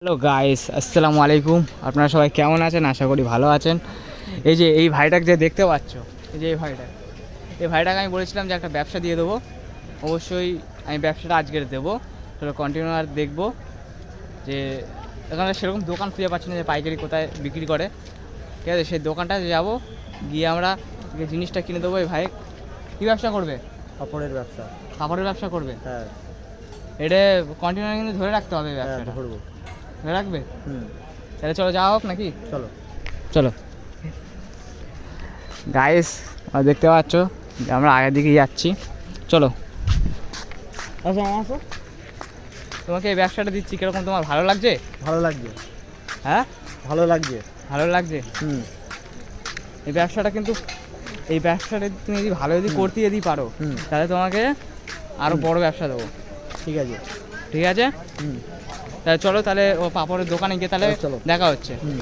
Hello guys, আসসালামু আলাইকুম। আপনারা সবাই কেমন আছেন? আশা করি ভালো আছেন। এই যে এই ভাইটাকে যে দেখতে পাচ্ছ, এই যে এই ভাইটাকে আমি বলেছিলাম যে একটা ব্যবসা দিয়ে দেবো। অবশ্যই আমি ব্যবসাটা আজকের দেবো। তাহলে কন্টিনিউ আর দেখবো যে এখানে সেরকম দোকান খুঁজে পাচ্ছি না যে পাইকারি কোথায় বিক্রি করে। ঠিক আছে, সেই দোকানটা যাবো, গিয়ে আমরা জিনিসটা কিনে দেবো। এই ভাই কী ব্যবসা করবে? কাপড়ের ব্যবসা। কাপড়ের ব্যবসা করবে? হ্যাঁ, এটা কন্টিনিউ কিন্তু ধরে রাখতে হবে ব্যবসাটা। ধরবো। ধরে রাখবে? হুম, তাহলে চলো যাওয়া হোক নাকি? চলো। চলো গাইস, দেখতে পাচ্ছ যে আমরা আগের দিকে যাচ্ছি। চলো আসো আসো। তোমাকে এই ব্যবসাটা দিচ্ছি, কীরকম তোমার ভালো লাগছে? ভালো লাগছে। হ্যাঁ, ভালো লাগছে। ভালো লাগছে। হুম এই ব্যবসাটা কিন্তু, এই ব্যবসাটা তুমি যদি ভালো যদি করতে যদি পারো, হুম তাহলে তোমাকে আরও বড় ব্যবসা দেবো। ঠিক আছে। ঠিক আছে, হুম তাহলে চলো, তাহলে ও পাপড়ের দোকানে গিয়ে তাহলে চলো। দেখা হচ্ছে। হুম